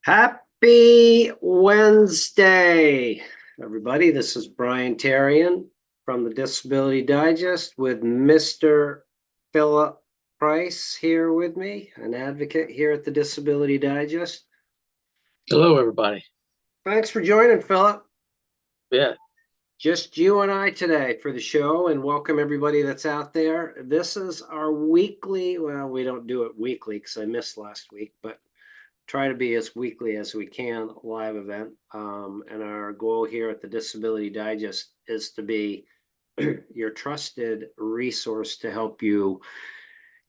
Happy Wednesday, everybody. This is Brian Tarian from the Disability Digest with Mr. Philip Price here with me, an advocate here at the Disability Digest. Hello, everybody. Thanks for joining, Philip. Yeah. Just you and I today for the show, and welcome everybody that's out there. This is our weekly, well, we don't do it weekly because I missed last week, but try to be as weekly as we can live event. And our goal here at the Disability Digest is to be your trusted resource to help you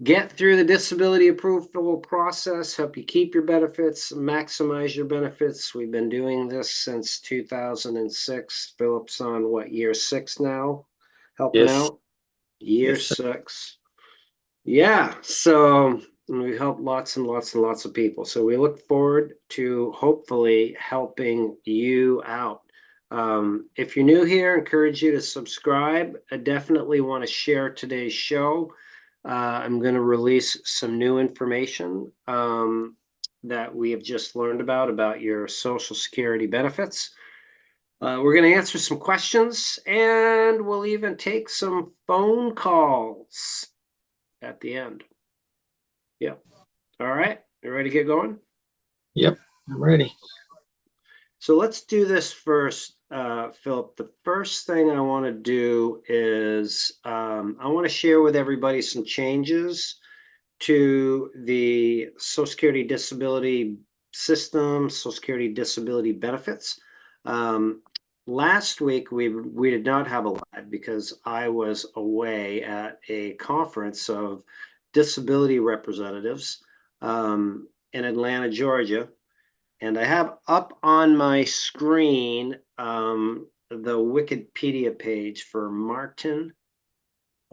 get through the disability approval process, help you keep your benefits, maximize your benefits. We've been doing this since 2006. Philip's on what, year 6 now, helping Yes. out? Year Yes, sir. 6. Yeah, so we help lots and lots and lots of people. So we look forward to hopefully helping you out. If you're new here, I encourage you to subscribe. I definitely want to share today's show. I'm going to release some new information that we have just learned about your Social Security benefits. We're going to answer some questions and we'll even take some phone calls at the end. Yep. All right. You ready to get going? Yep, I'm ready. So let's do this first, Philip. The first thing I want to do is I want to share with everybody some changes to the Social Security disability system, Social Security disability benefits. Last week we did not have a live because I was away at a conference of disability representatives in Atlanta, Georgia. And I have up on my screen the Wikipedia page for Martin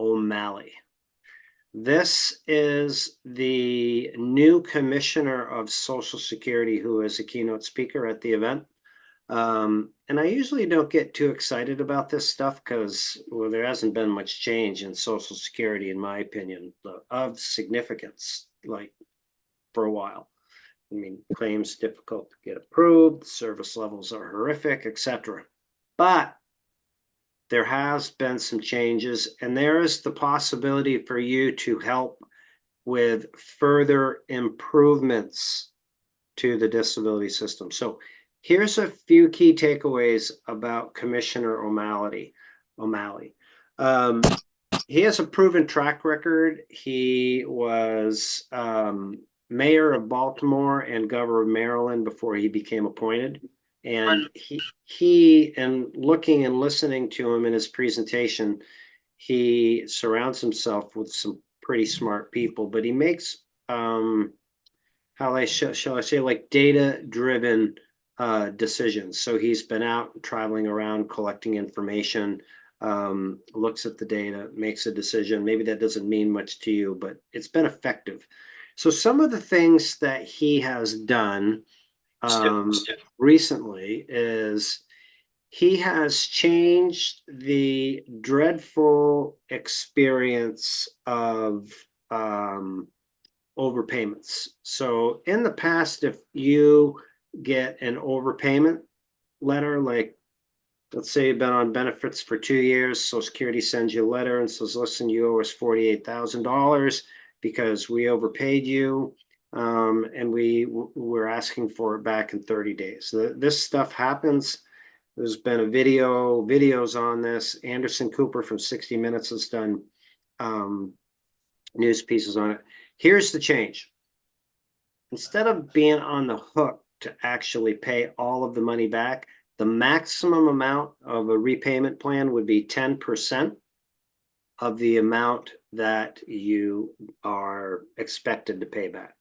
O'Malley. This is the new commissioner of Social Security who is a keynote speaker at the event. And I usually don't get too excited about this stuff because, well, there hasn't been much change in Social Security, in my opinion, of significance, like for a while. I mean, claims difficult to get approved, service levels are horrific, etc. But there has been some changes, and there is the possibility for you to help with further improvements to the disability system. So here's a few key takeaways about Commissioner O'Malley. He has a proven track record. He was mayor of Baltimore and governor of Maryland before he became appointed. And he and looking and listening to him in his presentation, he surrounds himself with some pretty smart people, but he makes shall I say, like data-driven decisions. So he's been out traveling around collecting information, looks at the data, makes a decision. Maybe that doesn't mean much to you, but it's been effective. So some of the things that he has done recently is he has changed the dreadful experience of overpayments. So in the past, if you get an overpayment letter, like let's say you've been on benefits for 2 years, Social Security sends you a letter and says, listen, you owe us $48,000 because we overpaid you. And we're asking for it back in 30 days. This stuff happens. There's been videos on this. Anderson Cooper from 60 Minutes has done news pieces on it. Here's the change. Instead of being on the hook to actually pay all of the money back, the maximum amount of a repayment plan would be 10% of the amount that you are expected to pay back.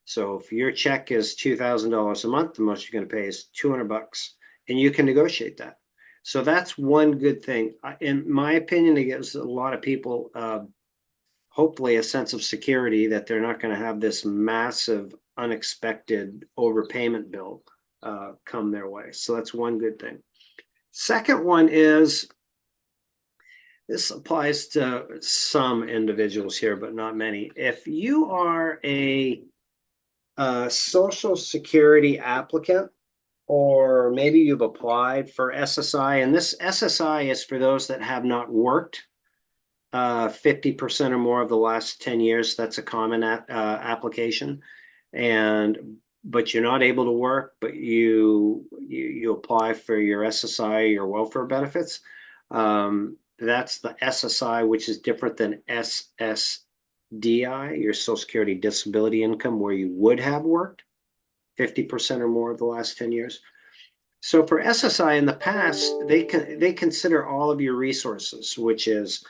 So if your check is $2,000 a month, the most you're going to pay is $200, and you can negotiate that. So that's one good thing. In my opinion, it gives a lot of people hopefully a sense of security that they're not going to have this massive unexpected overpayment bill come their way. So that's one good thing. Second one is, this applies to some individuals here, but not many. If you are a Social Security applicant, or maybe you've applied for SSI, and this SSI is for those that have not worked 50% or more of the last 10 years. That's a common application. But you're not able to work, but you apply for your SSI, your welfare benefits. That's the SSI, which is different than SSDI, your Social Security Disability Income, where you would have worked 50% or more of the last 10 years. So for SSI in the past, they consider all of your resources, which is,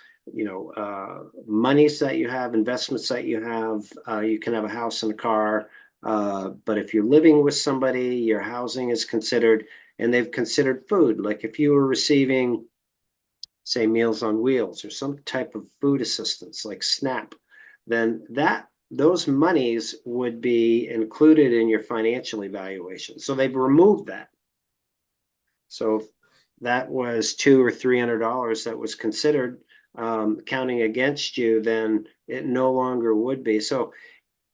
monies that you have, investments that you have. You can have a house and a car. But if you're living with somebody, your housing is considered, and they've considered food. Like if you were receiving, say, Meals on Wheels or some type of food assistance like SNAP, then those monies would be included in your financial evaluation. So they've removed that. So if that was $200 or $300 that was considered counting against you, then it no longer would be. So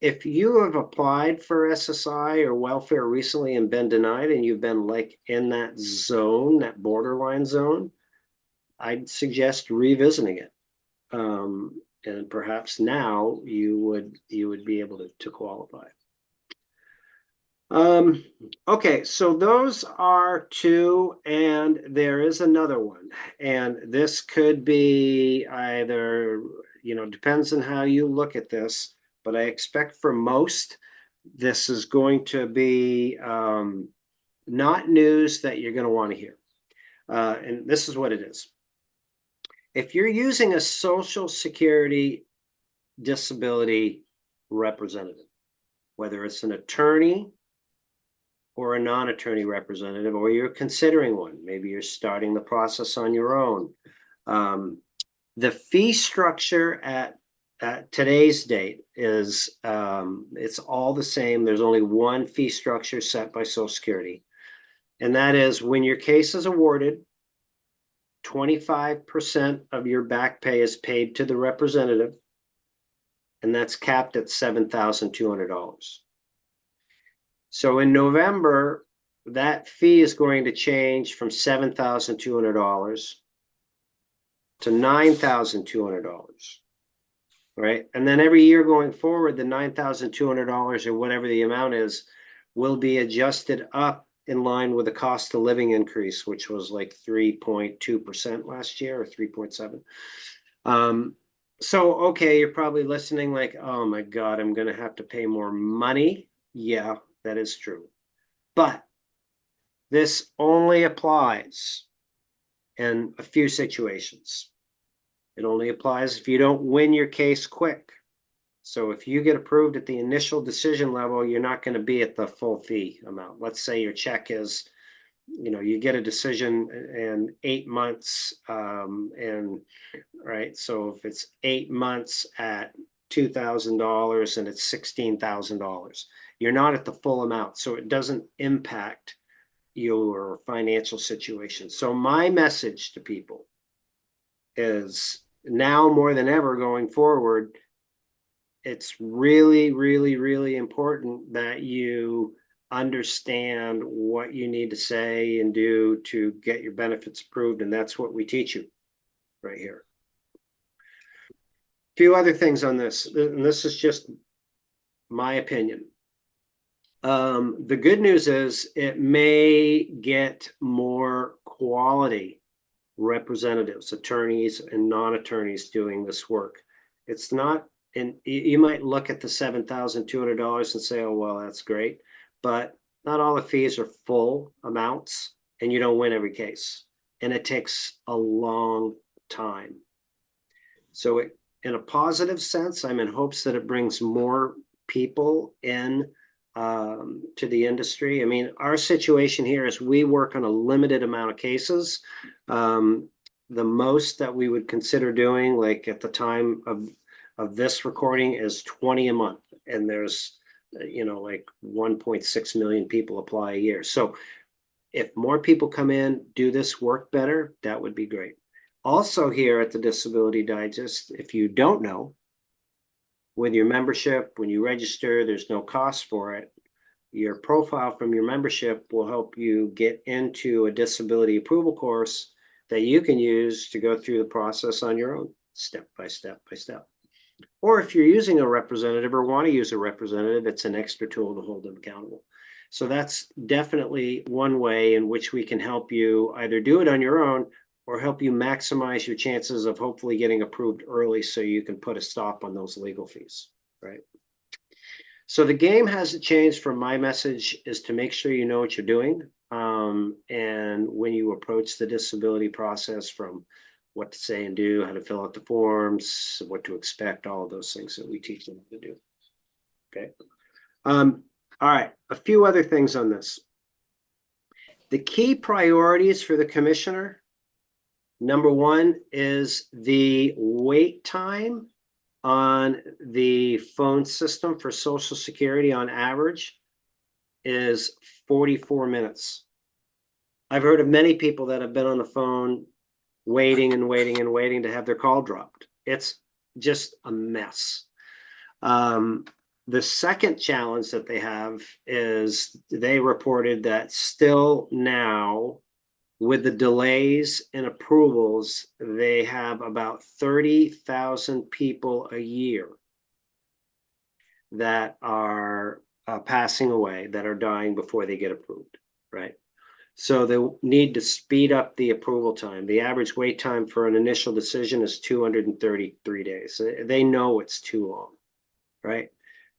if you have applied for SSI or welfare recently and been denied, and you've been like in that zone, that borderline zone, I'd suggest revisiting it. And perhaps now you would be able to qualify. Okay, so those are two, and there is another one, and this could be either, depends on how you look at this, but I expect for most, this is going to be not news that you're going to want to hear. And this is what it is. If you're using a Social Security disability representative, whether it's an attorney or a non-attorney representative, or you're considering one, maybe you're starting the process on your own. The fee structure at today's date is, it's all the same. There's only one fee structure set by Social Security. And that is when your case is awarded, 25% of your back pay is paid to the representative, and that's capped at $7,200. So in November, that fee is going to change from $7,200 to $9,200, right? And then every year going forward, the $9,200 or whatever the amount is will be adjusted up in line with the cost of living increase, which was like 3.2% last year, or 3.7. So, okay, you're probably listening like, oh my God, I'm going to have to pay more money. Yeah, that is true. But this only applies in a few situations. It only applies if you don't win your case quick. So if you get approved at the initial decision level, you're not going to be at the full fee amount. Let's say your check is, you get a decision in 8 months, and right. So if it's 8 months at $2,000 and it's $16,000, you're not at the full amount. So it doesn't impact your financial situation. So my message to people is, now more than ever going forward, it's really, really, really important that you understand what you need to say and do to get your benefits approved. And that's what we teach you right here. A few other things on this, and this is just my opinion. The good news is it may get more quality representatives, attorneys and non-attorneys doing this work. It's not, and you might look at the $7,200 and say, oh, well, that's great. But not all the fees are full amounts, and you don't win every case. And it takes a long time. So in a positive sense, I'm in hopes that it brings more people in to the industry. I mean, our situation here is we work on a limited amount of cases. The most that we would consider doing, like at the time of this recording, is 20 a month. And there's, like 1.6 million people apply a year. So if more people come in, do this work better, that would be great. Also here at the Disability Digest, if you don't know, with your membership. When you register, there's no cost for it. Your profile from your membership will help you get into a disability approval course that you can use to go through the process on your own, step by step by step. Or if you're using a representative or want to use a representative, it's an extra tool to hold them accountable. So that's definitely one way in which we can help you either do it on your own or help you maximize your chances of hopefully getting approved early so you can put a stop on those legal fees, right? So the game hasn't changed. From my message is to make sure you know what you're doing. And when you approach the disability process, from what to say and do, how to fill out the forms, what to expect, all of those things that we teach them to do. Okay. All right. A few other things on this. The key priorities for the commissioner. Number one is the wait time on the phone system for Social Security on average is 44 minutes. I've heard of many people that have been on the phone waiting and waiting and waiting to have their call dropped. It's just a mess. The second challenge that they have is they reported that still now, with the delays in approvals, they have about 30,000 people a year that are passing away, that are dying before they get approved, right? So they need to speed up the approval time. The average wait time for an initial decision is 233 days. They know it's too long, right?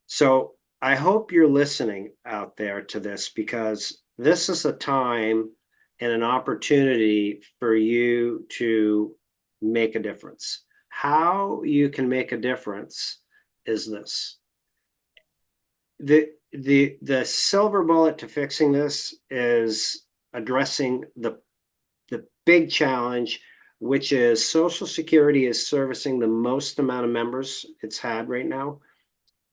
So I hope you're listening out there to this, because this is a time and an opportunity for you to make a difference. How you can make a difference is this. The silver bullet to fixing this is addressing the big challenge, which is Social Security is servicing the most amount of members it's had right now,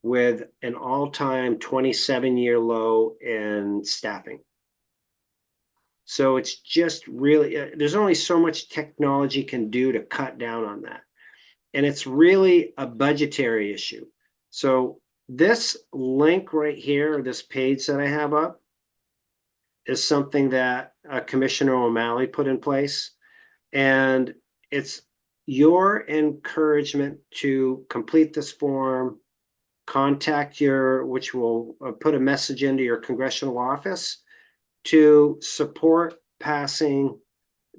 with an all-time 27-year low in staffing. So it's just really, there's only so much technology can do to cut down on that. And it's really a budgetary issue. So this link right here, this page that I have up, is something that Commissioner O'Malley put in place. And it's your encouragement to complete this form, contact which will put a message into your congressional office to support passing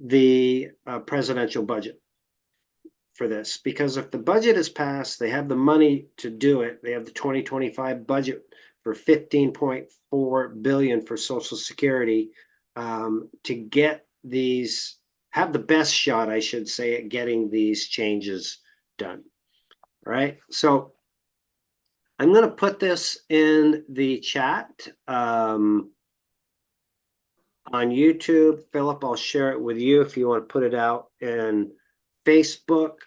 the presidential budget for this. Because if the budget is passed, they have the money to do it. They have the 2025 budget for $15.4 billion for Social Security, to get these, have the best shot, I should say, at getting these changes done. All right. So I'm going to put this in the chat on YouTube. Philip, I'll share it with you if you want to put it out in Facebook.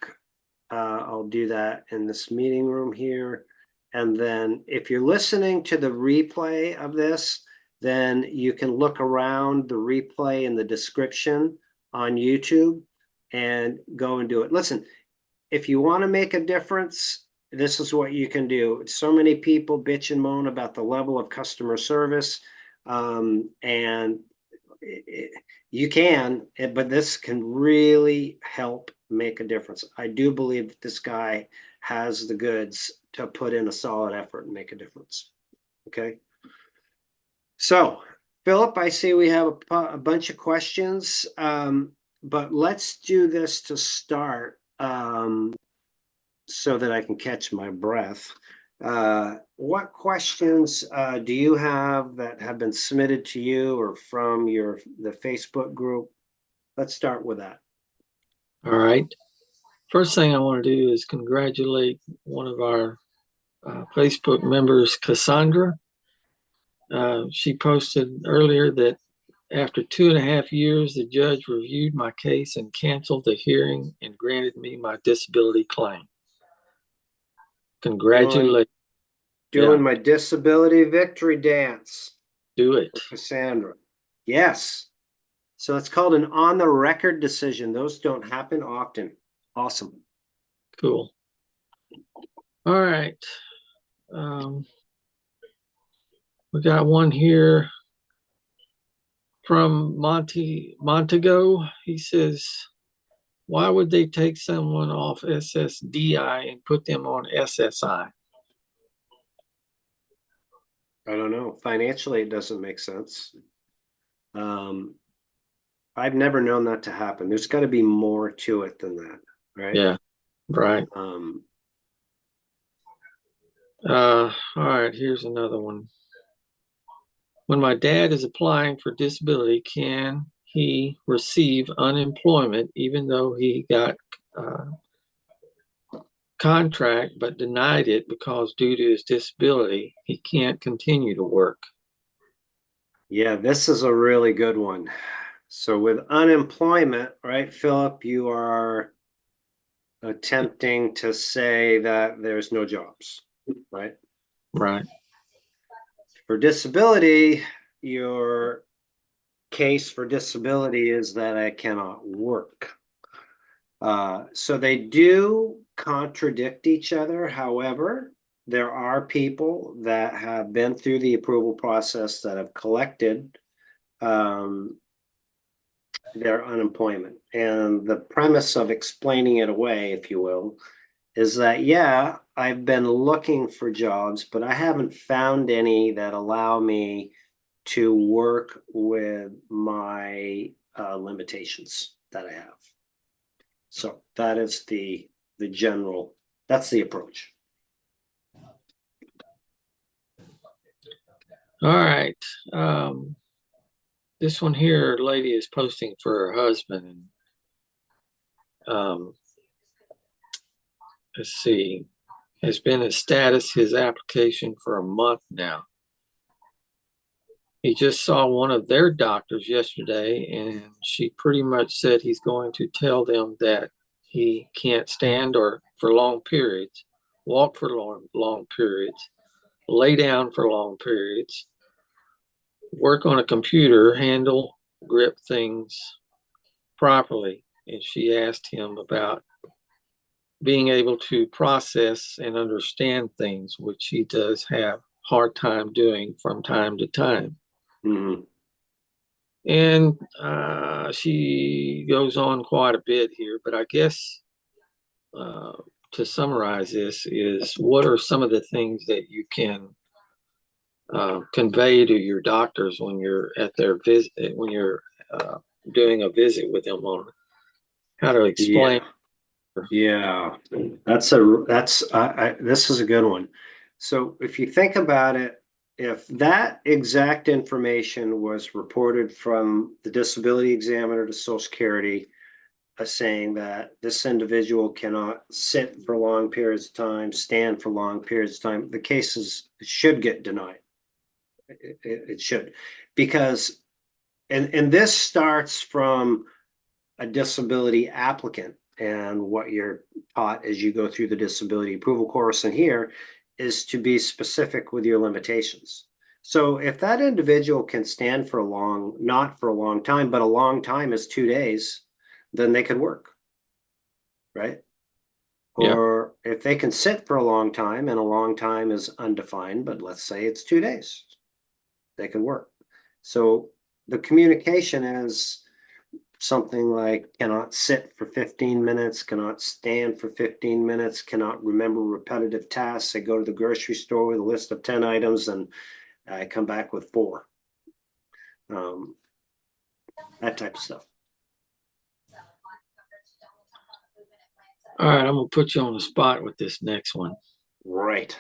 I'll do that in this meeting room here. And then if you're listening to the replay of this, then you can look around the replay in the description on YouTube and go and do it. Listen, if you want to make a difference, this is what you can do. So many people bitch and moan about the level of customer service, and you can, but this can really help make a difference. I do believe that this guy has the goods to put in a solid effort and make a difference. Okay. So, Philip, I see we have a bunch of questions, but let's do this to start, so that I can catch my breath. What questions do you have that have been submitted to you or from the Facebook group? Let's start with that. All right. First thing I want to do is congratulate one of our Facebook members, Cassandra. She posted earlier that after 2.5 years, the judge reviewed my case and canceled the hearing and granted me my disability claim. Congratulations. Doing my disability victory dance. Do it. Cassandra. Yes. So it's called an on the record decision. Those don't happen often. Awesome. Cool. All right. We got one here from Montego. He says, why would they take someone off SSDI and put them on SSI? I don't know. Financially, it doesn't make sense. I've never known that to happen. There's got to be more to it than that, right? Yeah, right. All right, here's another one. When my dad is applying for disability, can he receive unemployment even though he got contract but denied it because due to his disability, he can't continue to work? Yeah, this is a really good one. So with unemployment, right, Philip, you are attempting to say that there's no jobs, right? Right. For disability, your case for disability is that I cannot work. So they do contradict each other. However, there are people that have been through the approval process that have collected their unemployment. And the premise of explaining it away, if you will, is that, yeah, I've been looking for jobs, but I haven't found any that allow me to work with my limitations that I have. So that is the general, that's the approach. All right. This one here, lady is posting for her husband. Let's see, has been in status his application for a month now. He just saw one of their doctors yesterday, and she pretty much said he's going to tell them that he can't stand or for long periods, walk for long periods, lay down for long periods, work on a computer, handle, grip things properly. And she asked him about being able to process and understand things, which he does have hard time doing from time to time. Mm-hmm. And she goes on quite a bit here, but I guess to summarize this is, what are some of the things that you can convey to your doctors when you're at their visit, when you're doing a visit with them, on how to explain? Yeah, this is a good one. So if you think about it, if that exact information was reported from the disability examiner to Social Security, saying that this individual cannot sit for long periods of time, stand for long periods of time, the cases should get denied. It should, because, and this starts from a disability applicant. And what you're taught as you go through the disability approval course in here is to be specific with your limitations. So if that individual can stand for a long, not for a long time, but a long time is 2 days, then they could work, right? Yeah. Or if they can sit for a long time, and a long time is undefined, but let's say it's 2 days, they can work. So the communication is something like cannot sit for 15 minutes, cannot stand for 15 minutes, cannot remember repetitive tasks. I go to the grocery store with a list of 10 items and I come back with 4. That type of stuff. All right, I'm gonna put you on the spot with this next one. Right.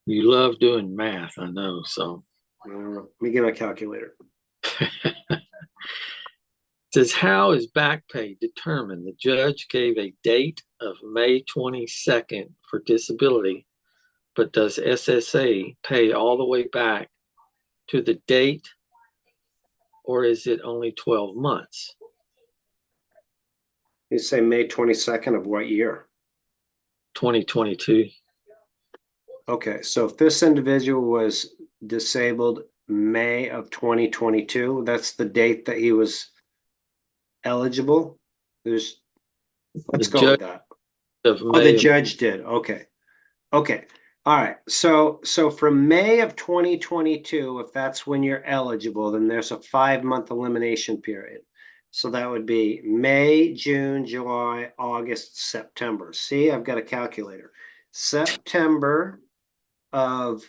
You love doing math, I know, so. Let me get my calculator. Says, how is back pay determined? The judge gave a date of May 22nd for disability, but does SSA pay all the way back to the date, or is it only 12 months? You say May 22nd of what year? 2022. Okay, so if this individual was disabled May of 2022, that's the date that he was eligible. Let's go with that. Of Oh, May the judge did. Okay. Okay, all right. So from May of 2022, if that's when you're eligible, then there's a 5-month elimination period. So that would be May, June, July, August, September. See, I've got a calculator. September of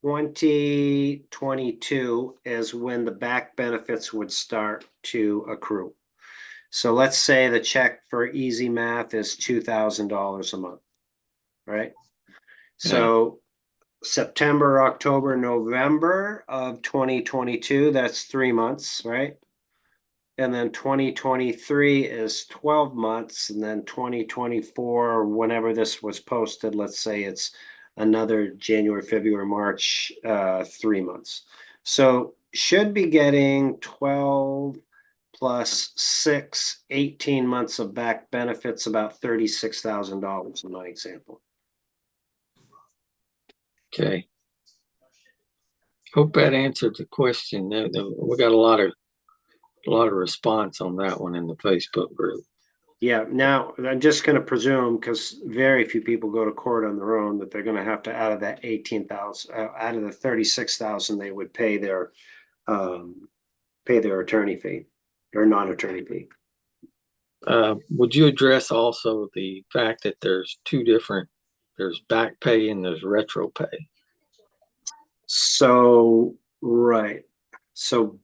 2022 is when the back benefits would start to accrue. So let's say the check for easy math is $2,000 a month, right? Yeah. So September, October, November of 2022, that's 3 months, right? And then 2023 is 12 months. And then 2024, whenever this was posted, let's say it's another January, February, March, 3 months. So should be getting 12 plus 6, 18 months of back benefits, about $36,000 in my example. Okay. Hope that answered the question. We got a lot of response on that one in the Facebook group. Yeah, now I'm just going to presume, because very few people go to court on their own, that they're going to have to, out of that 18,000, out of the 36,000, they would pay their attorney fee or non-attorney fee. Would you address also the fact that there's there's back pay and there's retro pay? So, right. So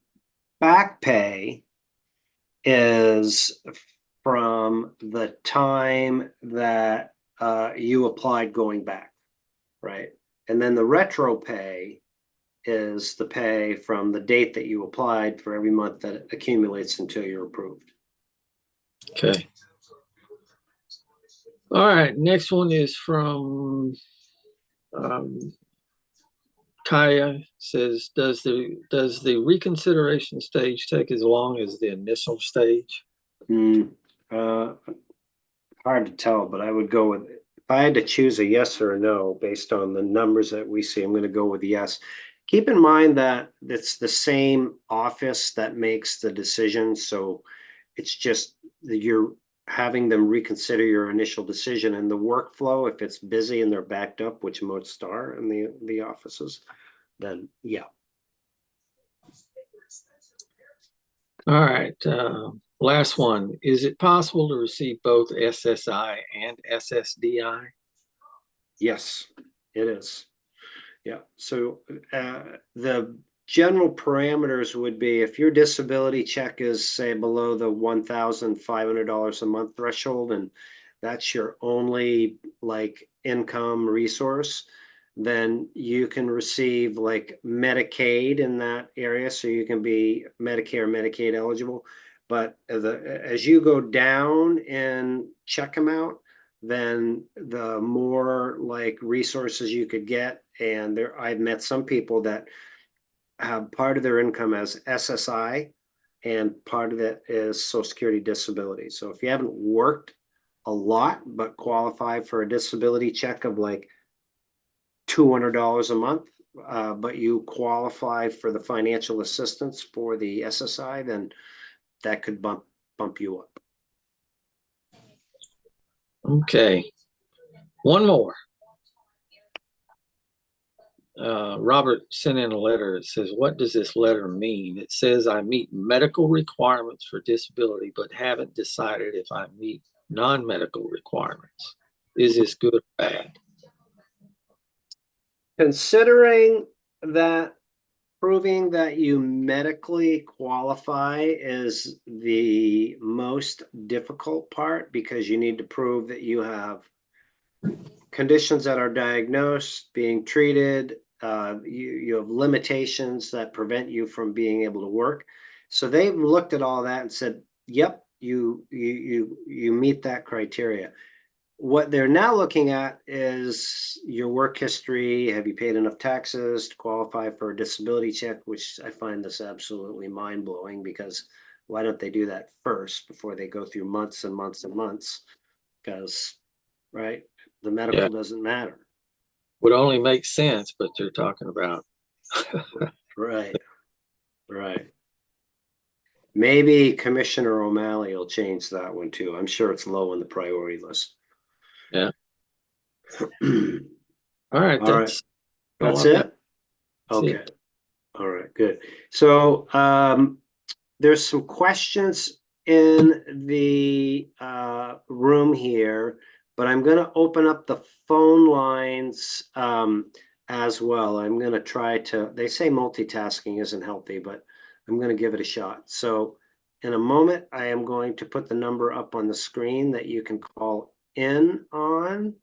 back pay is from the time that you applied going back, right? And then the retro pay is the pay from the date that you applied for every month that accumulates until you're approved. Okay. All right. Next one is from Kaya. Says, does the reconsideration stage take as long as the initial stage? Hard to tell, but I would go with, if I had to choose a yes or a no based on the numbers that we see, I'm going to go with yes. Keep in mind that it's the same office that makes the decision, so it's just you're having them reconsider your initial decision, and the workflow, if it's busy and they're backed up, which most are in the offices, then yeah. All right. Last one. Is it possible to receive both SSI and SSDI? Yes, it is. Yeah. So the general parameters would be, if your disability check is, say, below the $1,500 a month threshold, and that's your only like income resource, then you can receive like Medicaid in that area. So you can be Medicare, Medicaid eligible. But as you go down in check amount, then the more like resources you could get. And there, I've met some people that have part of their income as SSI and part of it is Social Security disability. So if you haven't worked a lot but qualify for a disability check of like $200 a month, but you qualify for the financial assistance for the SSI, then that could bump you up. Okay. One more. Robert sent in a letter. It says, what does this letter mean? It says, I meet medical requirements for disability, but haven't decided if I meet non-medical requirements. Is this good or bad? Considering that proving that you medically qualify is the most difficult part, because you need to prove that you have conditions that are diagnosed, being treated, you have limitations that prevent you from being able to work. So they've looked at all that and said, yep, you meet that criteria. What they're now looking at is your work history. Have you paid enough taxes to qualify for a disability check? Which I find this absolutely mind-blowing, because why don't they do that first before they go through months and months and months? Because, right, the medical doesn't matter. Would only make sense, but you're talking about. Right, right. Maybe Commissioner O'Malley will change that one too. I'm sure it's low on the priority list. Yeah. All right, All right, all that's I've got. it? That's Okay, it. all right, good. So there's some questions in the room here, but I'm going to open up the phone lines as well. I'm going to try to, they say multitasking isn't healthy, but I'm going to give it a shot. So in a moment, I am going to put the number up on the screen that you can call in on,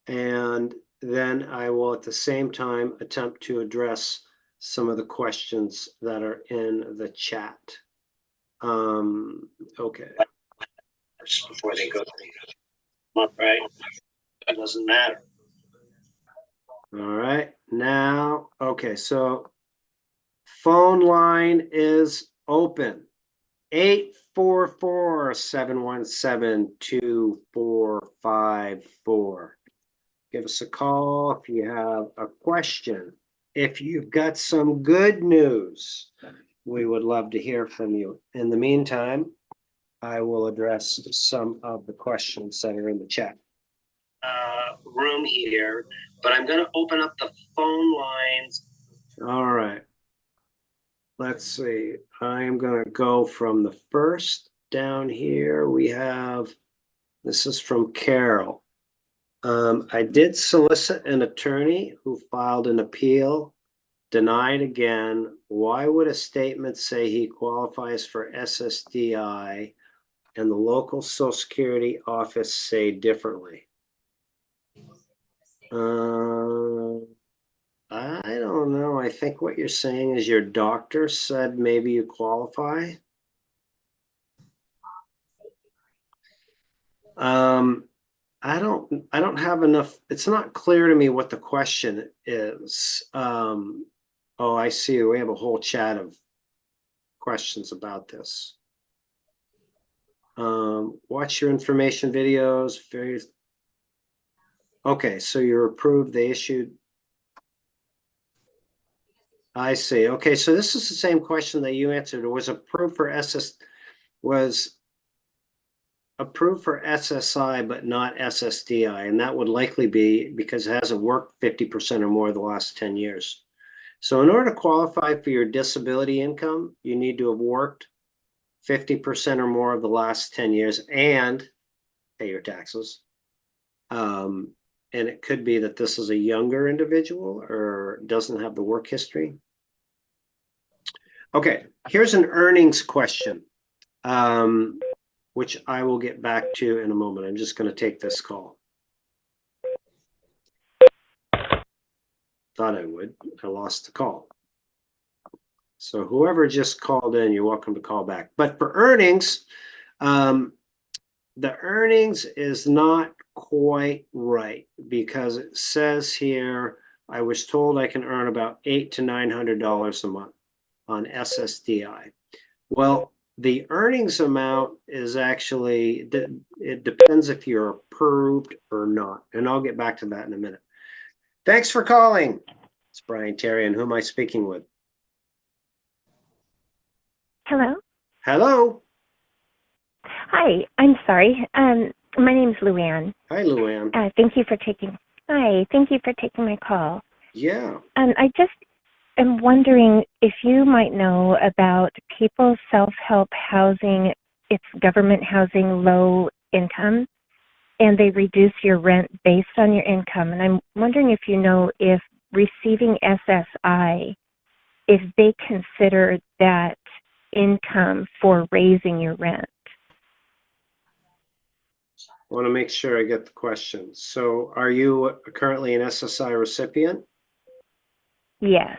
and then I will at the same time attempt to address some of the questions that are in the chat. Okay. Before they go up, right? It doesn't matter. All right. Now, okay, so phone line is open. 844-717-2454. Give us a call if you have a question. If you've got some good news, we would love to hear from you. In the meantime, I will address some of the questions that are in the chat room here, but I'm going to open up the phone lines. All right. Let's see. I am going to go from the first down here. We have, this is from Carol. I did solicit an attorney who filed an appeal, denied again. Why would a statement say he qualifies for SSDI and the local Social Security office say differently? I don't know. I think what you're saying is your doctor said maybe you qualify. I don't have enough. It's not clear to me what the question is. Oh, I see. We have a whole chat of questions about this. Watch your information videos. Various. Okay, so you're approved. They issued. I see. Okay, so this is the same question that you answered. It was approved for was approved for SSI, but not SSDI. And that would likely be because it hasn't worked 50% or more the last 10 years. So in order to qualify for your disability income, you need to have worked 50% or more of the last 10 years and pay your taxes. And it could be that this is a younger individual or doesn't have the work history. Okay, here's an earnings question, which I will get back to in a moment. I'm just going to take this call. Thought I would. I lost the call. So whoever just called in, you're welcome to call back. But for earnings, the earnings is not quite right because it says here, I was told I can earn about $800 to $900 a month on SSDI. Well, the earnings amount is actually, it depends if you're approved or not. And I'll get back to that in a minute. Thanks for calling. It's Brian Terry, and who am I speaking with? Hello. Hello. Hi. I'm sorry. My name's Luann. Hi, Luann. Thank you for taking. Hi. Thank you for taking my call. Yeah. I just am wondering if you might know about People's Self-Help Housing. It's government housing, low income, and they reduce your rent based on your income. And I'm wondering if you know if receiving SSI, if they consider that income for raising your rent. I want to make sure I get the question. So are you currently an SSI recipient? Yes.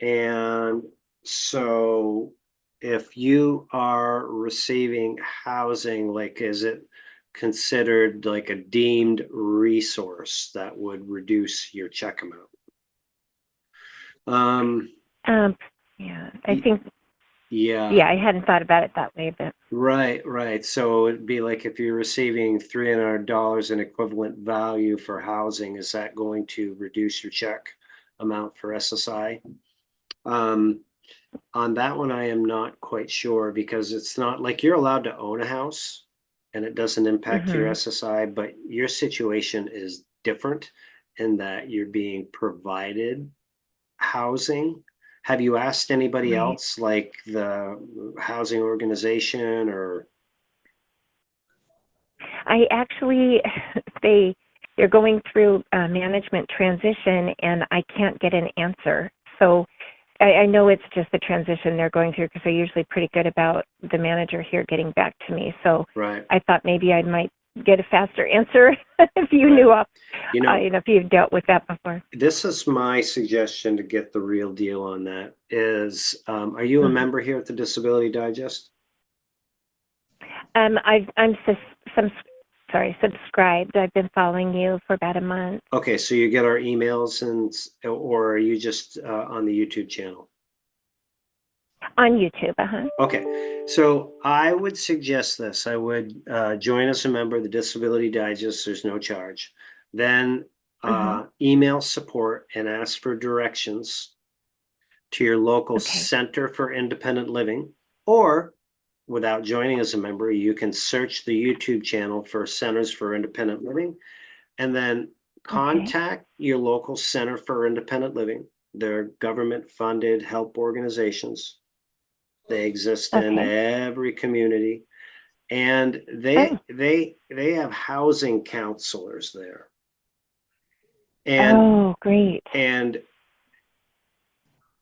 And so if you are receiving housing, like, is it considered like a deemed resource that would reduce your check amount? Yeah, I think. Yeah. Yeah, I hadn't thought about it that way, but. Right. So it'd be like if you're receiving $300 in equivalent value for housing, is that going to reduce your check amount for SSI? On that one, I am not quite sure because it's not like you're allowed to own a house and it doesn't impact your SSI, but your situation is different and that you're being provided housing. Have you asked anybody Right. else, like the housing organization or? I actually, they're going through a management transition, and I can't get an answer. So I know it's just the transition they're going through, because they're usually pretty good about the manager here getting back to me. So Right. I thought maybe I might get a faster answer if you Right. knew up, You know, if you've dealt with that before. this is my suggestion to get the real deal on that is, are you a Mhm. member here at the Disability Digest? I'm subscribed. I've been following you for about a month Okay, so you get our emails or are you just on the YouTube channel? on YouTube. Uh-huh. Okay, so I would suggest this. I would join as a member of the Disability Digest. There's no charge. Then Mm-hmm. email support and ask for directions to your local Okay. Center for Independent Living, or without joining as a member, you can search the YouTube channel for Centers for Independent Living and then Okay. contact your local Center for Independent Living. They're government funded help organizations. They exist in Okay. every community, and Oh. they have housing counselors there. And Oh, great. and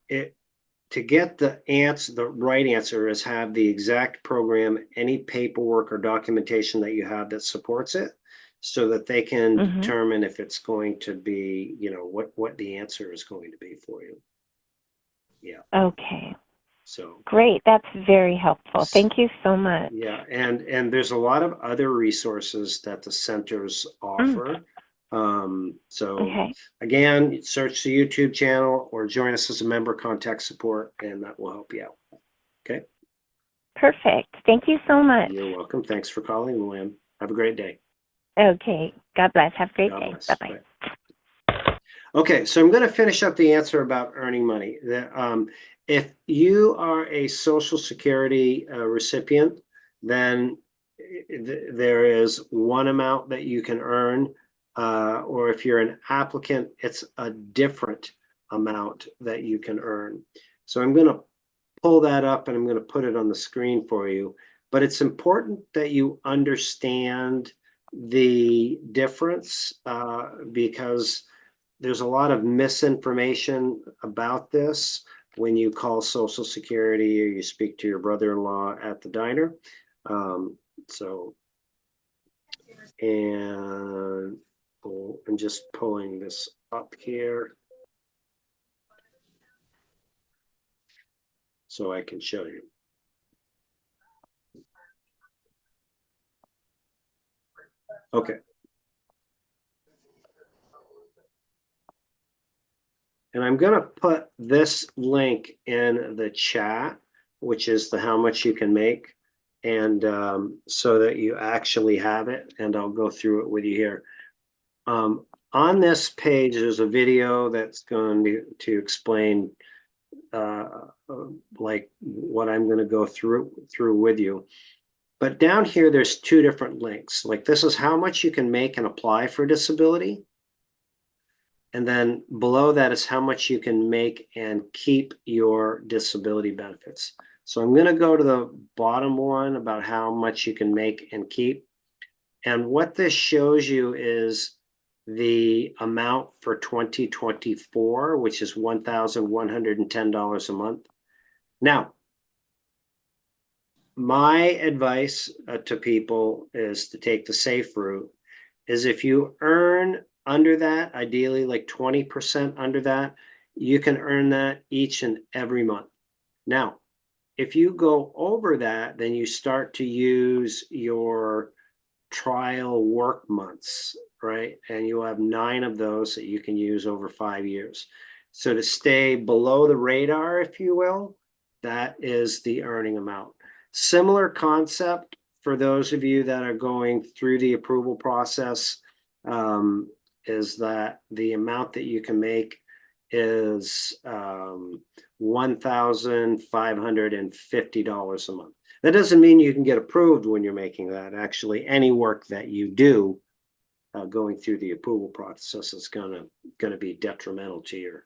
it to get the right answer is have the exact program, any paperwork or documentation that you have that supports it, so that they can Mm-hmm. determine if it's going to be, what the answer is going to be for you. Yeah. Okay. So Great. That's very helpful. Thank you so much. yeah, and there's a lot of other resources that the centers Mm. offer. So Okay. again, search the YouTube channel or join us as a member, contact support, and that will help you out. Okay. Perfect. Thank you so much. You're welcome. Thanks for calling, Luann. Have a great day. Okay. God bless. Have a great God day. bless. Bye-bye. Bye. Okay, so I'm going to finish up the answer about earning money. If you are a Social Security recipient, then there is one amount that you can earn, or if you're an applicant, it's a different amount that you can earn. So I'm going to pull that up and I'm going to put it on the screen for you. But it's important that you understand the difference, because there's a lot of misinformation about this when you call Social Security or you speak to your brother-in-law at the diner. So, and I'm just pulling this up here so I can show you. Okay. And I'm going to put this link in the chat, which is the how much you can make, and so that you actually have it, and I'll go through it with you here. On this page, there's a video that's going to explain like what I'm going to go through with you. But down here, there's two different links. Like this is how much you can make and apply for disability. And then below that is how much you can make and keep your disability benefits. So I'm going to go to the bottom one about how much you can make and keep. And what this shows you is the amount for 2024, which is $1,110 a month. Now, my advice to people is to take the safe route. Is if you earn under that, ideally like 20% under that, you can earn that each and every month. Now, if you go over that, then you start to use your trial work months, right? And you'll have 9 of those that you can use over 5 years. So to stay below the radar, if you will, that is the earning amount. Similar concept for those of you that are going through the approval process, is that the amount that you can make is $1,550 a month. That doesn't mean you can get approved when you're making that. Actually, any work that you do going through the approval process is gonna be detrimental to your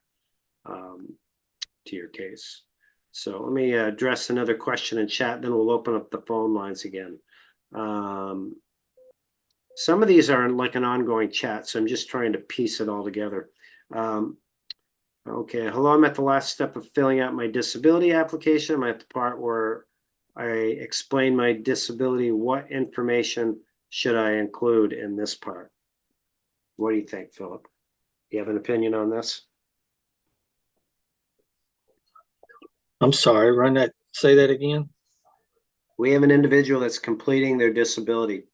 case. So let me address another question in chat, then we'll open up the phone lines again. Some of these are like an ongoing chat, so I'm just trying to piece it all together. Okay, hello, I'm at the last step of filling out my disability application. I'm at the part where I explain my disability. What information should I include in this part? What do you think, Philip? You have an opinion on this? I'm sorry, say that again. We have an individual that's completing their disability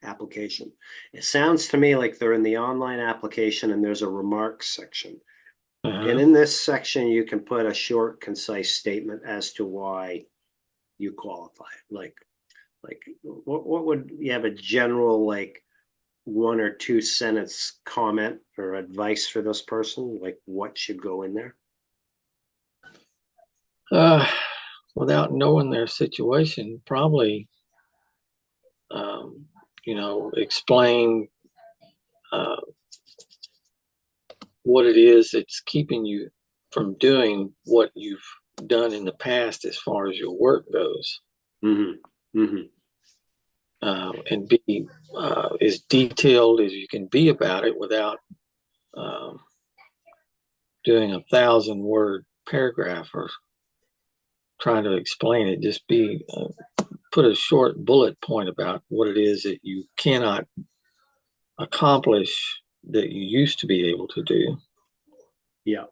application. It sounds to me like they're in the online application and there's a remarks section. And in this section, you can put a short, concise statement as to why you qualify. Like what would you have a general, like 1 or 2 sentence comment or advice for this person? Like what should go in there? Without knowing their situation, probably, explain what it is that's keeping you from doing what you've done in the past as far as your work goes. Mm-hmm. Mm-hmm. And be as detailed as you can be about it without doing a 1,000-word paragraph or trying to explain it. Just put a short bullet point about what it is that you cannot accomplish that you used to be able to do. Yeah.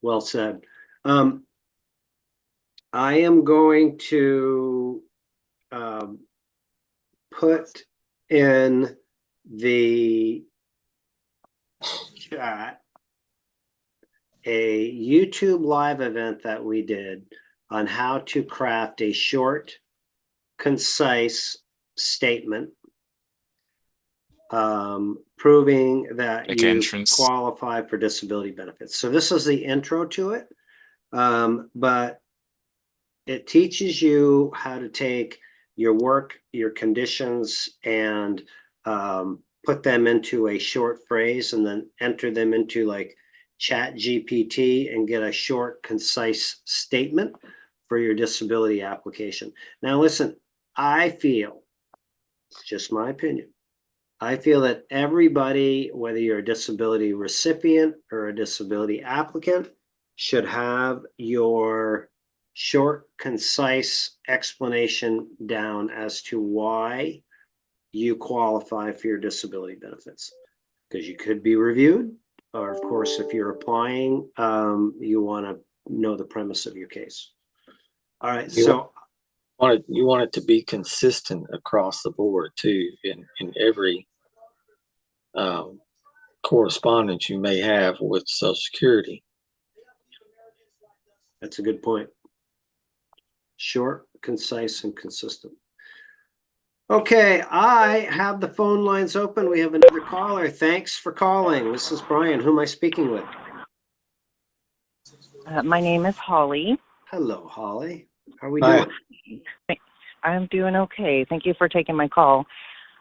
Well said. I am going to put in the chat a YouTube live event that we did on how to craft a short, concise statement proving that Like you entrance. qualify for disability benefits. So this is the intro to it, but it teaches you how to take your work, your conditions, and put them into a short phrase and then enter them into like Chat GPT and get a short, concise statement for your disability application. Now, listen, I feel, it's just my opinion, I feel that everybody, whether you're a disability recipient or a disability applicant, should have your short, concise explanation down as to why you qualify for your disability benefits. Because you could be reviewed, or of course, if you're applying, you want to know the premise of your case. All right, so you want it to be consistent across the board too, in every correspondence you may have with Social Security. That's a good point. Short, concise, and consistent. Okay, I have the phone lines open. We have another caller. Thanks for calling. This is Brian. Who am I speaking with? My name is Holly. Hello, Holly. How are we Hi. doing? I'm doing okay. Thank you for taking my call.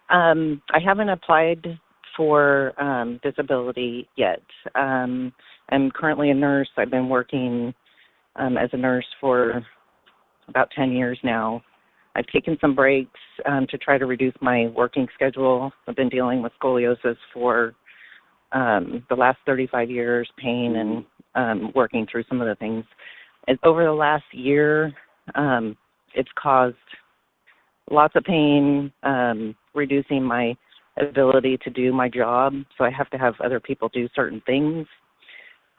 I haven't applied for disability yet. I'm currently a nurse. I've been working as a nurse for about 10 years now. I've taken some breaks to try to reduce my working schedule. I've been dealing with scoliosis for the last 35 years, pain, and working through some of the things. And over the last year, it's caused lots of pain, reducing my ability to do my job. So I have to have other people do certain things.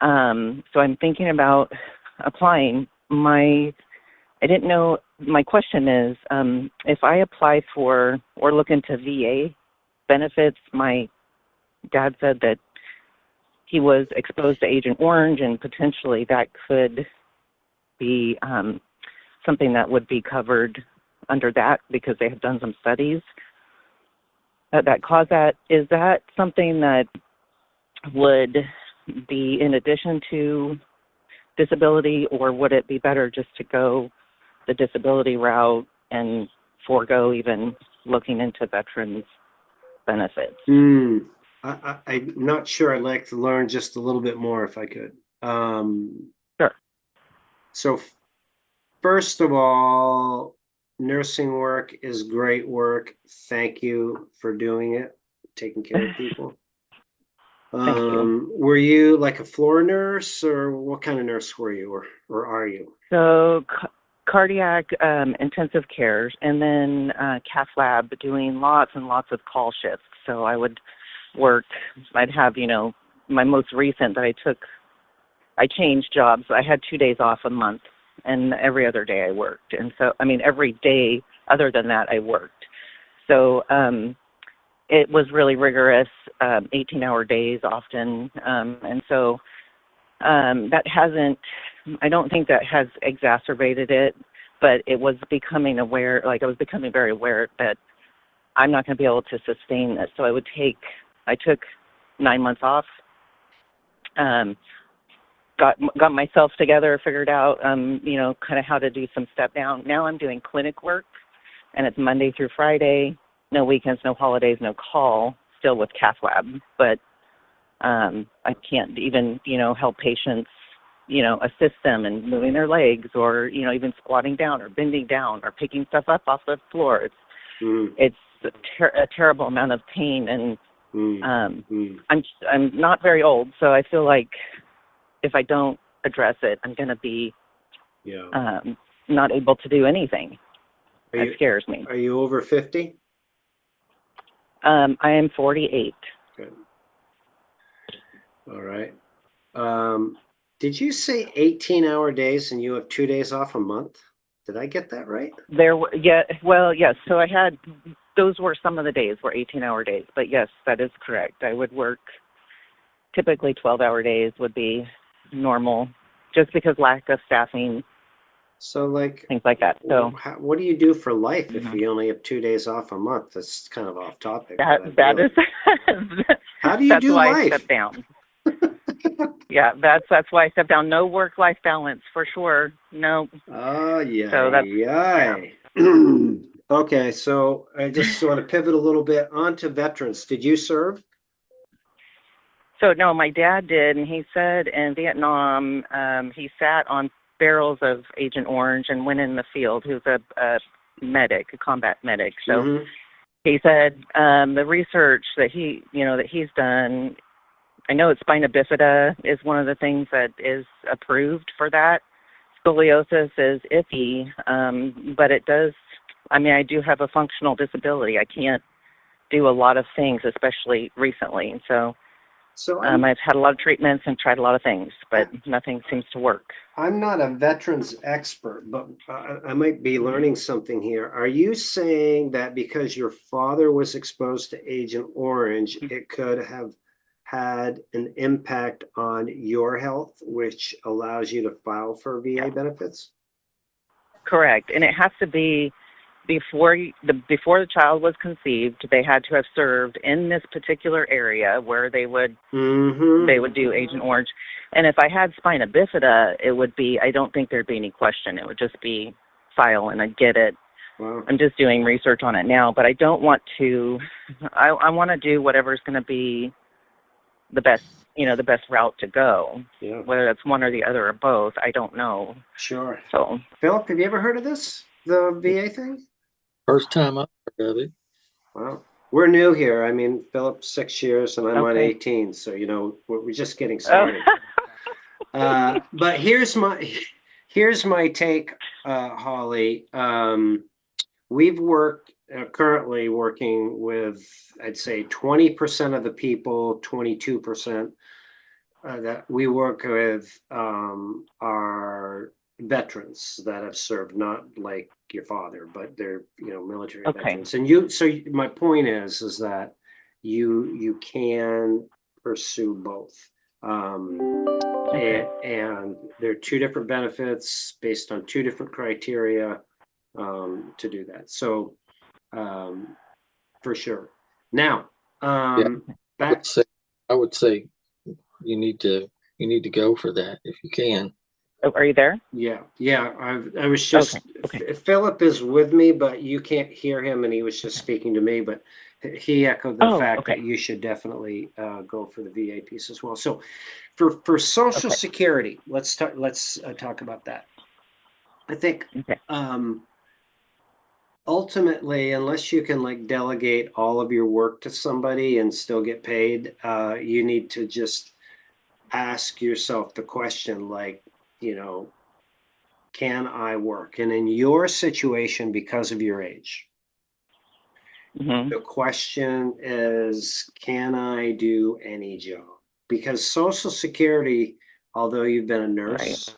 So I'm thinking about applying. I didn't know, my question is, if I apply for or look into VA benefits, my dad said that he was exposed to Agent Orange and potentially that could be something that would be covered under that because they have done some studies that cause that. Is that something that would be in addition to disability, or would it be better just to go the disability route and forego even looking into veterans benefits. I'm not sure. I'd like to learn just a little bit more if I could. Sure. So first of all, nursing work is great work. Thank you for doing it, taking care of people. Thank you. Were you like a floor nurse, or what kind of nurse were you, or are you? So cardiac intensive care, and then cath lab, doing lots and lots of call shifts. So I would work, I'd have, my most recent that I changed jobs. I had 2 days off a month, and every other day I worked. And so, every day other than that I worked. So it was really rigorous, 18-hour days often. And so I don't think that has exacerbated it, but it was becoming aware, I was becoming very aware that I'm not going to be able to sustain this. So I took 9 months off, got myself together, figured out, kind of how to do some step down. Now I'm doing clinic work, and it's Monday through Friday, no weekends, no holidays, no call, still with cath lab, but I can't even, help patients, assist them in moving their legs, or, even squatting down or bending down or picking stuff up off the floor. It's a terrible amount of pain, and I'm not very old, so I feel like if I don't address it, I'm going to be not able to do anything. That scares me. Are you over 50? I am 48. Good. All right. Did you say 18-hour days and you have 2 days off a month? Did I get that right? Yes. So those were some of the days were 18-hour days, but yes, that is correct. I would work typically 12-hour days would be normal, just because lack of staffing. So things like that. So what do you do for life if you only have 2 days off a month? That's kind of off topic. That is. How do you do life? That's why I stepped down. Yeah, that's why I stepped down. No work-life balance for sure. No. Oh yeah. So that's, yeah. Okay, so I just want to pivot a little bit onto veterans. Did you serve? So no, my dad did, and he said in Vietnam, he sat on barrels of Agent Orange and went in the field. He was a medic, a combat medic. So he said the research that he's done, I know it's spina bifida is one of the things that is approved for that. Scoliosis is iffy, but it does, I do have a functional disability. I can't do a lot of things, especially recently. And so I've had a lot of treatments and tried a lot of things, but nothing seems to work. I'm not a veterans expert, but I might be learning something here. Are you saying that because your father was exposed to Agent Orange, it could have had an impact on your health, which allows you to file for VA benefits? Correct. And it has to be before the child was conceived. They had to have served in this particular area where they would do Agent Orange. And if I had spina bifida, it would be, I don't think there'd be any question. It would just be file and I'd get it. Wow. I'm just doing research on it now, but I don't want to, I want to do whatever's going to be the best route to go. Yeah. Whether that's one or the other or both, I don't know. Sure. So, Philip, have you ever heard of this, the VA thing? First time I heard of it. Wow. We're new here. Philip's 6 years and I'm on Okay. 18. So, we're just getting started. But here's my take, Holly. We've currently working with, I'd say 20% of the people, 22% that we work with are veterans that have served, not like your father, but they're military veterans. And so my point is that you can pursue both. And there are two different benefits based on two different criteria to do that. So for sure. Now, I would say you need to go for that if you can. Oh, are you there? Yeah. I was just, Okay. Philip is with me, but you can't hear him, and he was just speaking to me. But he echoed the Oh, fact that okay. you should definitely go for the VA piece as well. So for Social Okay. Security, let's talk about that. I think Okay. ultimately, unless you can like delegate all of your work to somebody and still get paid, you need to just ask yourself the question, like, can I work? And in your situation, because of your age, Hmm. the question is, can I do any job? Because Social Security, although you've been a Right. nurse,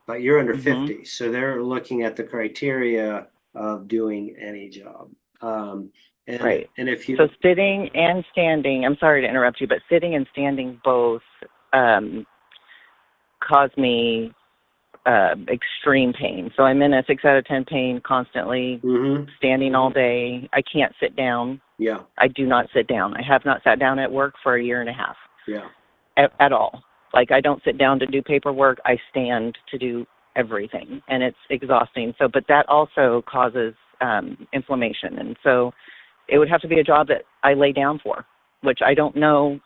but you're under Hmm. 50, so they're looking at the criteria of doing any job. Um, and Right. and if So you, sitting and standing, I'm sorry to interrupt you, but sitting and standing both um, cause me extreme pain. So I'm in a 6 out of 10 pain constantly, mhm, standing all day. I can't sit down. yeah, I do not sit down. I have not sat down at work for a year and a half yeah, at all. Like I don't sit down to do paperwork. I stand to do everything, and it's exhausting. So, but that also causes inflammation, and so it would have to be a job that I lay down for, which I don't know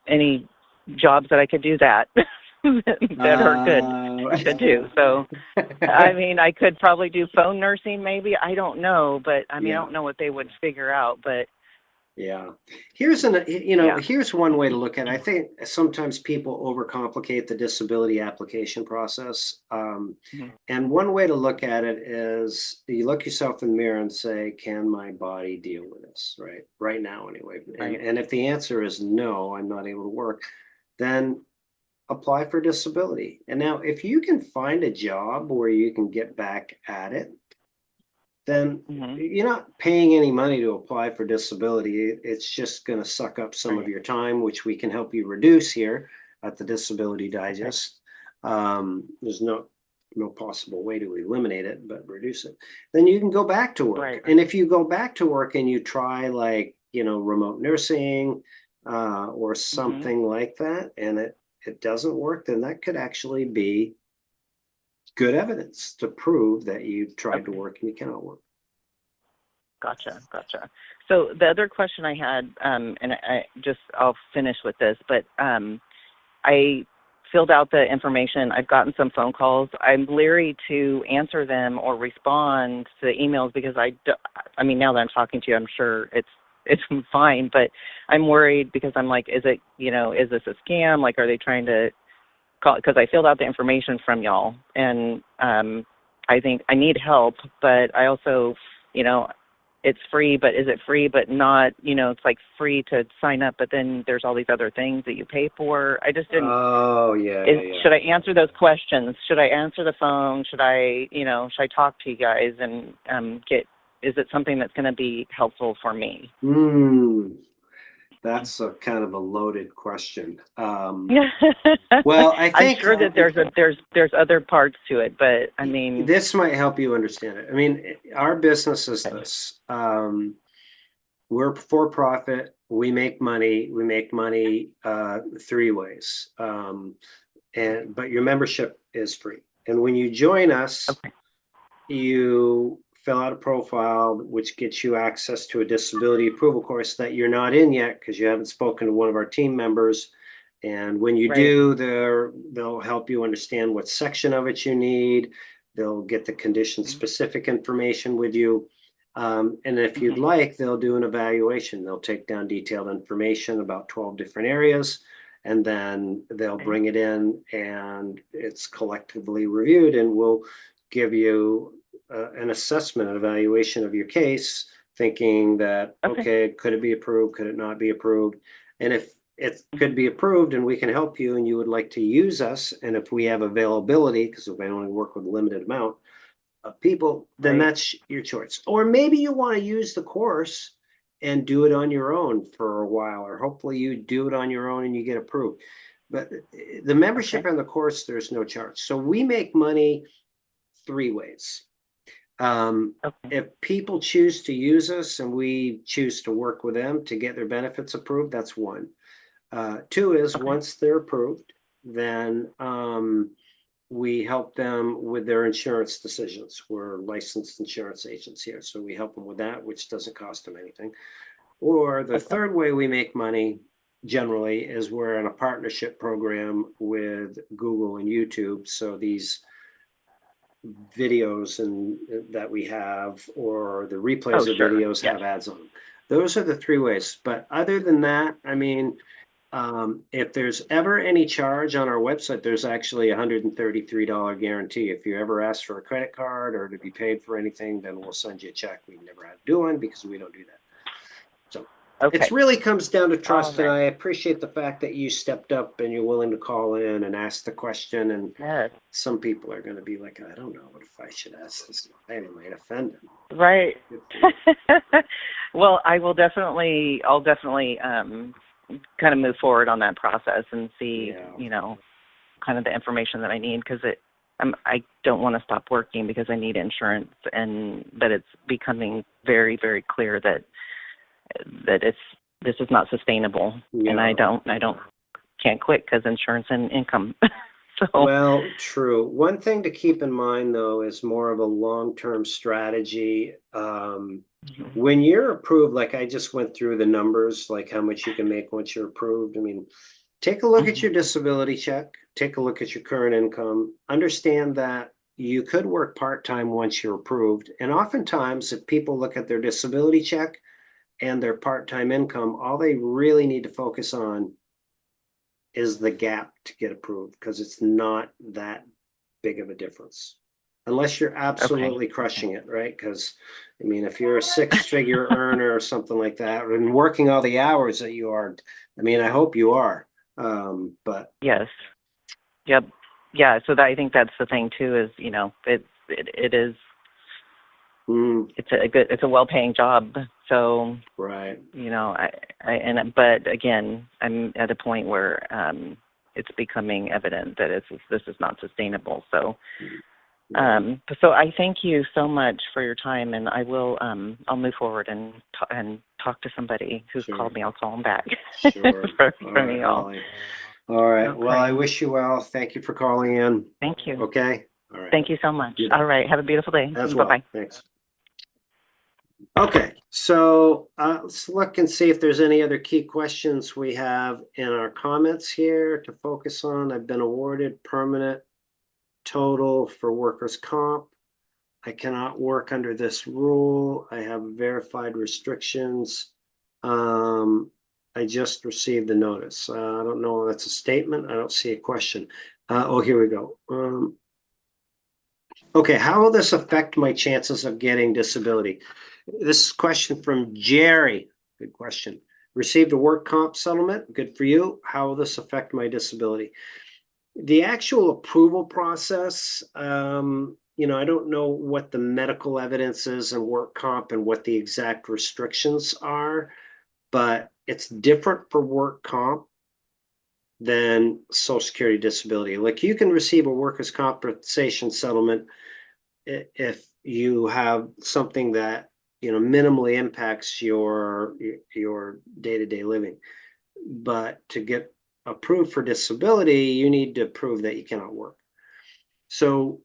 any jobs that I could do that that are good to do. So, I mean, I could probably do phone nursing maybe. I don't know, but I mean, I yeah. don't know what they would figure out, but Yeah. Here's yeah. here's one way to look at it. I think sometimes people overcomplicate the disability application process. Mhm. And one way to look at it is you look yourself in the mirror and say, can my body deal with this? Right now, anyway. Right. And if the answer is no, I'm not able to work, then apply for disability. And now, if you can find a job where you can get back at it, then Mhm. you're not paying any money to apply for disability. It's just going to suck up some of Right. your time, which we can help you reduce here at the Disability Okay. Digest. There's no possible way to eliminate it, but reduce it. Then you can go back to work. Right. And if you go back to work and you try like, remote nursing or Mhm. something like that, and it doesn't work, then that could actually be good evidence to prove that you tried to Okay. work and you cannot work. Gotcha. Gotcha. So the other question I had, and I'll finish with this, but I filled out the information. I've gotten some phone calls. I'm leery to answer them or respond to the emails because I mean, now that I'm talking to you, I'm sure it's fine, but I'm worried because I'm like, is this a scam? Like, are they trying to call? Because I filled out the information from y'all, and I think I need help, but I also, you know, it's free, but is it free but not, it's like free to sign up, but then there's all these other things that you pay for. I just didn't Oh, yeah, yeah, yeah. should I answer those questions? Should I answer the phone? Should I talk to you guys and is it something that's going to be helpful for me? Hmm, that's a kind of a loaded question. Well, I I'm think sure that there's other parts to it, but I mean, this might help you understand it. I mean, our business is okay. this. We're for profit. We make money. We make money three ways. But your membership is free. And when you join us, Okay. you fill out a profile, which gets you access to a disability approval course that you're not in yet because you haven't spoken to one of our team members. And when you Right. do, they'll help you understand what section of it you need. They'll get the condition specific information with you. And if you'd Mm-hmm. like, they'll do an evaluation. They'll take down detailed information about 12 different areas, and then they'll Okay. bring it in and it's collectively reviewed, and we'll give you an assessment, an evaluation of your case, thinking that, Okay. okay, could it be approved? Could it not be approved? And if it could Mm-hmm. be approved and we can help you and you would like to use us, and if we have availability, because we only work with a limited amount of people, then Right. that's your choice. Or maybe you want to use the course and do it on your own for a while, or hopefully you do it on your own and you get approved. But the membership Okay. and the course, there's no charge. So we make money three ways. Okay. If people choose to use us and we choose to work with them to get their benefits approved, that's one. Two is Okay. once they're approved, then we help them with their insurance decisions. We're licensed insurance agents here, so we help them with that, which doesn't cost them anything. Or the Okay. third way we make money generally is we're in a partnership program with Google and YouTube. So these videos and that we have, or the replays Oh, of sure. videos Yes. have ads on them. Those are the three ways. But other than that, I mean, if there's ever any charge on our website, there's actually a $133 guarantee. If you ever ask for a credit card or to be paid for anything, then we'll send you a check. We never had to do one because we don't do that. So Okay. it really comes down to All trust, and right. I appreciate the fact that you stepped up and you're willing to call in and ask the question. And Yes. some people are going to be like, I don't know what if I should ask this. I might offend them. Right. Good for you. Well, I'll definitely kind of move forward on that process and see, Yeah. kind of the information that I need, because I don't want to stop working because I need insurance, but it's becoming very, very clear that this is not sustainable, and I Yeah. can't quit because insurance and income. So Well, true. One thing to keep in mind, though, is more of a long-term strategy. When you're approved, like I just went through the numbers, like how much you can make once you're approved. I mean, take a look at your disability check, take a look at your current income, understand that you could work part-time once you're approved. And oftentimes, if people look at their disability check and their part-time income, all they really need to focus on is the gap to get approved, because it's not that big of a difference. Unless you're okay. absolutely crushing it, right? Because I mean, if you're a six-figure earner or something like that, and working all the hours that you are, I mean, I hope you are. But Yes. Yep. Yeah. So I think that's the thing too. Is it is it's a well-paying job. So right. but again, I'm at a point where it's becoming evident that this is not sustainable. So so I thank you so much for your time, and I will I'll move forward and talk to somebody who's Sure. called me. I'll call them back. Sure. for All right, me all. Holly. All right. Okay. Well, I wish you well. Thank you for calling in. Thank you. Okay. All right. Thank you so much. You bet. All right. Have a beautiful day. As well. Bye-bye. Thanks. Okay, so let's look and see if there's any other key questions we have in our comments here to focus on. I've been awarded permanent total for workers' comp. I cannot work under this rule. I have verified restrictions. I just received the notice. I don't know if that's a statement. I don't see a question. Oh, here we go. Okay, how will this affect my chances of getting disability? This question from Jerry. Good question. Received a work comp settlement. Good for you. How will this affect my disability? The actual approval process, I don't know what the medical evidence is in work comp and what the exact restrictions are, but it's different for work comp than Social Security disability. Like, you can receive a workers' compensation settlement if you have something that minimally impacts your day-to-day living. But to get approved for disability, you need to prove that you cannot work. So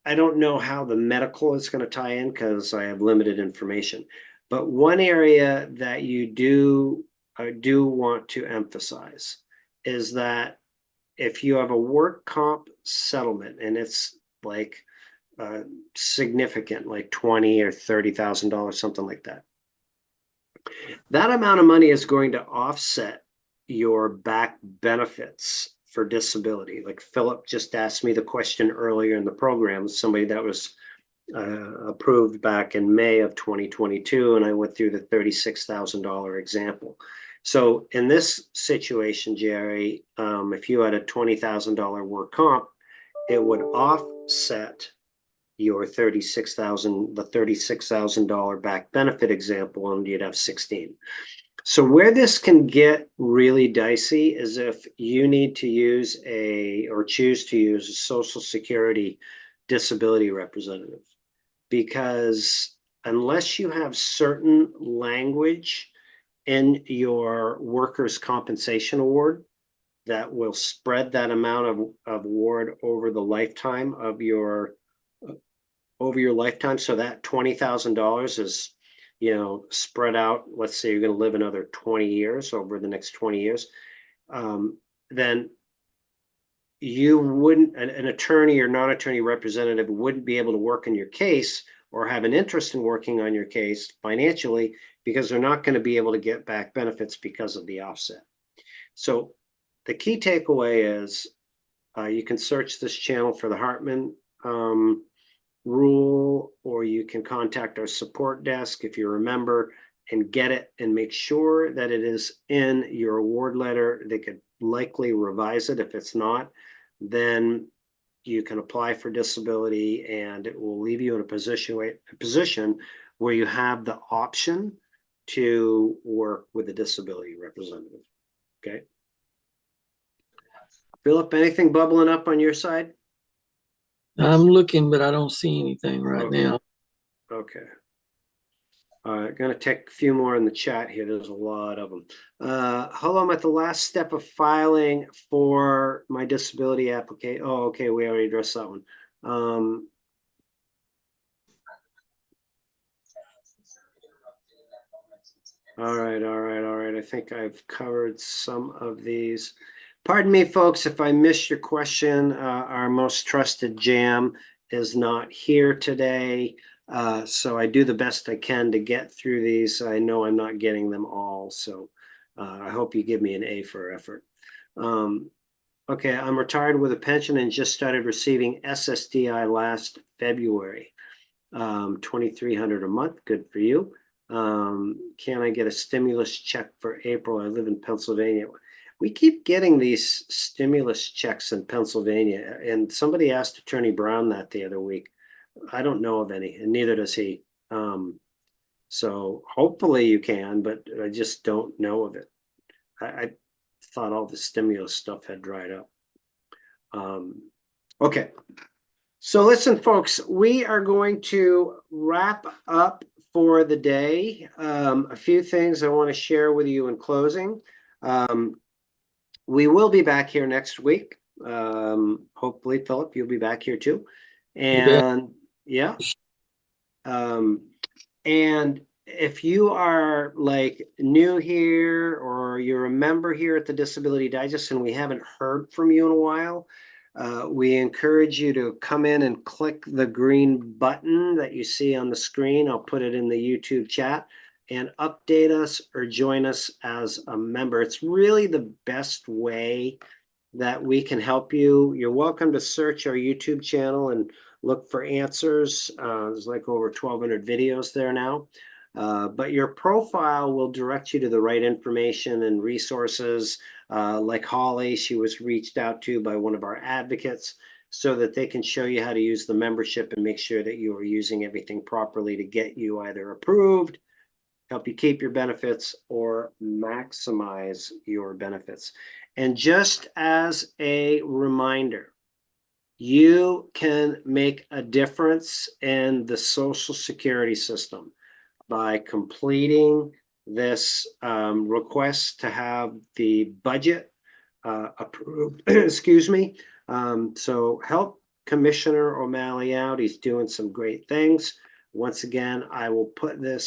I don't know how the medical is going to tie in because I have limited information. But one area that you do want to emphasize is that if you have a work comp settlement and it's like significant, like $20,000 or $30,000, something like that, that amount of money is going to offset your back benefits for disability. Like Philip just asked me the question earlier in the program, somebody that was approved back in May of 2022, and I went through the $36,000 example. So in this situation, Jerry, if you had a $20,000 work comp, it would offset your the $36,000 back benefit example, and you'd have 16. So where this can get really dicey is if you need to use choose to use a Social Security disability representative, because unless you have certain language in your workers' compensation award that will spread that amount of award over the lifetime of your lifetime. So that $20,000 is, spread out, let's say you're going to live another 20 years over the next 20 years, then you wouldn't, an attorney or non-attorney representative wouldn't be able to work in your case or have an interest in working on your case financially because they're not going to be able to get back benefits because of the offset. So the key takeaway is you can search this channel for the Hartman rule, or you can contact our support desk if you remember and get it and make sure that it is in your award letter. They could likely revise it. If it's not, then you can apply for disability and it will leave you in a position where you have the option to work with a disability representative. Okay. Philip, anything bubbling up on your side? I'm looking, but I don't see anything right now. Okay. All right, gonna take a few more in the chat here. There's a lot of them. Hello, I'm at the last step of filing for my disability application. Oh, okay, we already addressed that one. All right. I think I've covered some of these. Pardon me, folks, if I missed your question. Our most trusted Jam is not here today. So I do the best I can to get through these. I know I'm not getting them all, so I hope you give me an A for effort. Okay, I'm retired with a pension and just started receiving SSDI last February. $2,300 a month, good for you. Can I get a stimulus check for April? I live in Pennsylvania. We keep getting these stimulus checks in Pennsylvania, and somebody asked Attorney Brown that the other week. I don't know of any, and neither does he. So hopefully you can, but I just don't know of it. I thought all the stimulus stuff had dried up. Okay. So listen, folks, we are going to wrap up for the day. A few things I want to share with you in closing. We will be back here next week. Hopefully, Philip, you'll be back here too. And yeah. And if you are like new here or you're a member here at the Disability Digest and we haven't heard from you in a while, we encourage you to come in and click the green button that you see on the screen. I'll put it in the YouTube chat and update us or join us as a member. It's really the best way that we can help you. You're welcome to search our YouTube channel and look for answers. There's like over 1,200 videos there now. But your profile will direct you to the right information and resources. Like Holly, she was reached out to by one of our advocates so that they can show you how to use the membership and make sure that you are using everything properly to get you either approved, help you keep your benefits, or maximize your benefits. And just as a reminder, you can make a difference in the Social Security system by completing this request to have the budget approved. Excuse me. So help Commissioner O'Malley out. He's doing some great things. Once again, I will put this